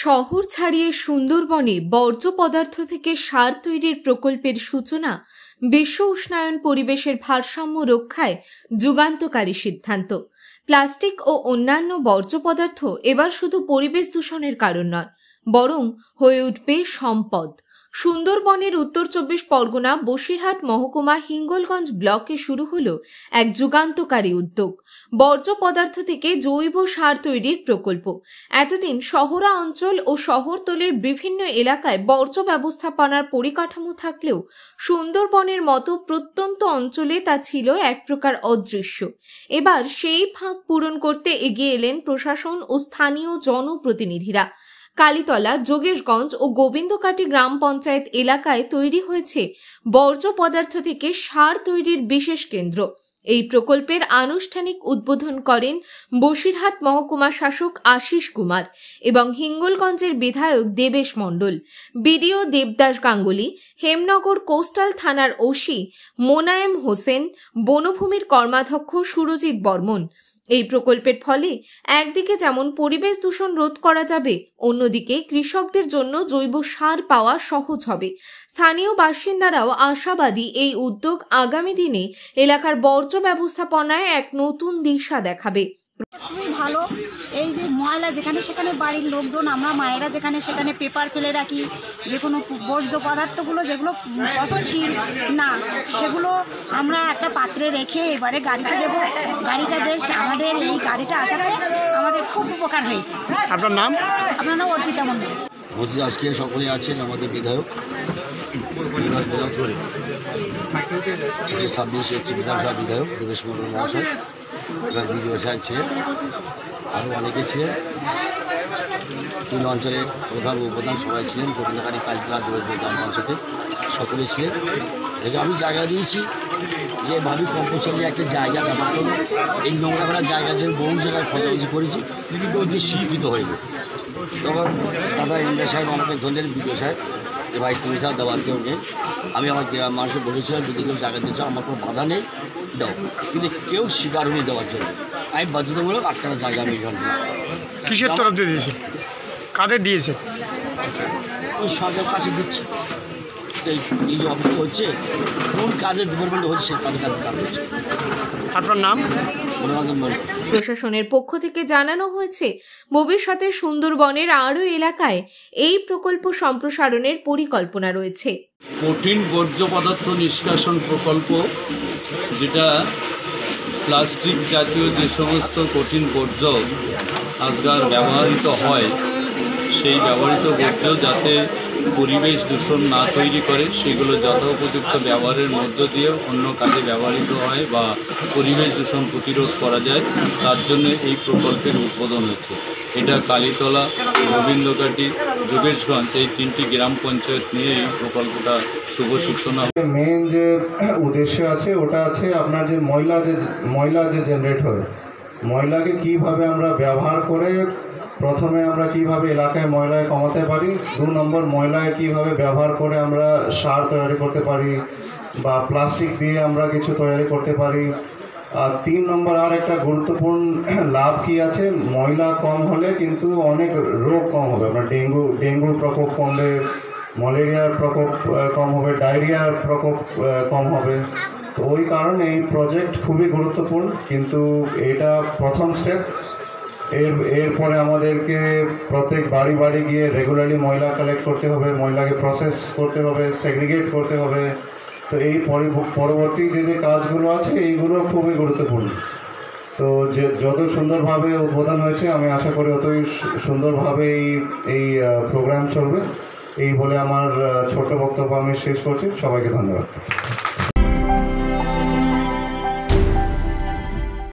শহর ছাড়িয়ে সুন্দরবনে বর্জ্য পদার্থ থেকে সার তৈরির প্রকল্পের সূচনা বিশ্ব উষ্ণায়ন পরিবেশের ভারসাম্য রক্ষায় যুগান্তকারী সিদ্ধান্ত। প্লাস্টিক ও অন্যান্য বর্জ্য পদার্থ এবার শুধু পরিবেশ দূষণের কারণ নয়, বরং হয়ে উঠবে সম্পদ। সুন্দরবনের উত্তর 24 পরগনা বসিরহাট মহকুমা হিঙ্গলগঞ্জ ব্লকে শুরু হলো এক যুগান্তকারী উদ্যোগ, বর্জ্য পদার্থ থেকে জৈব সার তৈরির প্রকল্প। এতদিন শহরা অঞ্চল ও শহরতলির বিভিন্ন এলাকায় বর্জ্য ব্যবস্থাপনার পরিকাঠামো থাকলেও সুন্দরবনের মতো প্রত্যন্ত অঞ্চলে তা ছিল এক প্রকার অদৃশ্য। এবার সেই ফাঁক পূরণ করতে এগিয়ে এলেন প্রশাসন ও স্থানীয় জনপ্রতিনিধিরা। কালীতলা, যোগেশগঞ্জ ও গোবিন্দকাটি গ্রাম পঞ্চায়েত এলাকায় তৈরি হয়েছে বর্জ্য পদার্থ থেকে সার তৈরির বিশেষ কেন্দ্র। এই প্রকল্পের আনুষ্ঠানিক উদ্বোধন করেন বসিরহাট মহকুমা শাসক আশিস কুমার এবং হিঙ্গলগঞ্জের বিধায়ক দেবেশ মণ্ডল, বিডিও দেবদাস গাঙ্গুলি, হেমনগর কোস্টাল থানার ওসি মোনায়েম হোসেন, বনভূমির কর্মাধ্যক্ষ সুরজিৎ বর্মন। এই প্রকল্পের ফলে একদিকে যেমন পরিবেশ দূষণ রোধ করা যাবে, অন্যদিকে কৃষকদের জন্য জৈব সার পাওয়া সহজ হবে। স্থানীয় বাসিন্দারাও আশাবাদী এই উদ্যোগ আগামী দিনে এলাকার বর্জ্য ব্যবস্থাপনায় এক নতুন দিশা দেখাবে। খুবই ভালো। এই যে ময়লা যেখানে সেখানে বাড়ির লোকজন, আমরা মায়েরা যেখানে সেখানে পেপার ফেলে রাখি, যে কোনো বর্জ্য পদার্থগুলো যেগুলো পচনশীল না, সেগুলো আমরা একটা পাত্রে রেখে এবারে গাড়িতে দেবো। গাড়িটা বেশ আমাদের এই গাড়িটা আসাতে আমাদের খুব উপকার হয়েছে। আপনার নাম? আপনার নাম অর্পিতা মণ্ডল। বলছি আজকে সকলে আছেন আমাদের বিধায়ক 26 বিধানসভা বিধায়ক দেবেশ মণ্ডল মহাশয়, এবার বিডিও সাহেব ছিলেন, আরও অনেকে ছিলেন, 3 অঞ্চলের প্রধান উপপ্রধান সবাই ছিলেন, গোবিন্দকাটি, কালীতলা, যোগেশগঞ্জ গ্রাম পঞ্চায়েতে সকলেই ছিলেন। একে আমি জায়গা দিয়েছি যে ভাবি কম্পোসারি একটা জায়গা ব্যবহার করবো। এই নোংরা করার জায়গা যে বহু জায়গায় খোঁজাখুঁজি করেছি, কিন্তু ওই যে শিক্ষিত হয়ে গেল। তখন দাদা ইন্দ্র সাহেব আমাকে ধরলেন, বিডিও সাহেব, যে ভাই তুমি যা দেওয়ার কেউ নেই। আমি আমার গ্রাম মানুষকে বলেছিলাম যদি কেউ জায়গা দিতে চাও আমার কোনো বাধা নেই, দাও, কিন্তু কেউ স্বীকার হয়ে দেওয়ার জন্য আমি বাধ্যতামূলক 8 জায়গা আমি গ্রহণ করি। কিসের তরফ দিয়ে দিয়েছে? কাদের দিয়েছে? ওই সরকারের কাছে দিচ্ছি। এই যে অবস্থা হচ্ছে, কোন কাজে ডেভেলপমেন্ট হচ্ছে সেই কাজে দাম হচ্ছে। আপনার নাম? প্রশাসনের পক্ষ থেকে জানানো হয়েছে ভবিষ্যতে সুন্দরবনের আরও এলাকায় এই প্রকল্প সম্প্রসারণের পরিকল্পনা রয়েছে। কঠিন বর্জ্য পদার্থ নিষ্কাশন প্রকল্প, যেটা প্লাস্টিক জাতীয় যে সমস্ত কঠিন বর্জ্য আজকাল ব্যবহৃত হয়, সেই ব্যবহৃত বর্জ্য যাতে পরিবেশ দূষণ না তৈরি করে সেগুলো যথোপযুক্ত ব্যবহারের মধ্য দিয়ে অন্য কাজে ব্যবহৃত হয় বা পরিবেশ দূষণ প্রতিরোধ করা যায়, তার জন্য এই প্রকল্পের উদ্বোধন হচ্ছে। এটা কালীতলা, গোবিন্দকাটি, যোগেশগঞ্জ এই 3টি গ্রাম পঞ্চায়েত নিয়ে এই প্রকল্পটা শুভ সূচনা। মেন যে উদ্দেশ্য আছে ওটা আছে আপনার যে ময়লা যে জেনারেট হয়, ময়লাকে কিভাবে আমরা ব্যবহার করে প্রথমে আমরা কিভাবে এলাকায় ময়লায় কমাতে পারি, 2 নম্বর ময়লায় কিভাবে ব্যবহার করে আমরা সার তৈরি করতে পারি বা প্লাস্টিক দিয়ে আমরা কিছু তৈরি করতে পারি, আর 3 নম্বর আর একটা গুরুত্বপূর্ণ লাভ কি আছে, ময়লা কম হলে কিন্তু অনেক রোগ কম হবে। আমরা ডেঙ্গুর প্রকোপ কমবে, ম্যালেরিয়ার প্রকোপ কম হবে, ডায়রিয়ার প্রকোপ কম হবে। তো ওই কারণে এই প্রজেক্ট খুবই গুরুত্বপূর্ণ, কিন্তু এটা প্রথম স্টেপ। এরপরে আমাদেরকে প্রত্যেক বাড়ি গিয়ে রেগুলারলি ময়লা কালেক্ট করতে হবে, ময়লাকে প্রসেস করতে হবে, সেগ্রিগেট করতে হবে। তো এই পরবর্তী যে কাজগুলো আছে এইগুলো খুবই গুরুত্বপূর্ণ। তো যে যত সুন্দরভাবে উদ্বোধন হয়েছে, আমি আশা করি অতই সুন্দরভাবে এই প্রোগ্রাম চলবে। এই বলে আমার ছোট বক্তব্য আমি শেষ করছি। সবাইকে ধন্যবাদ।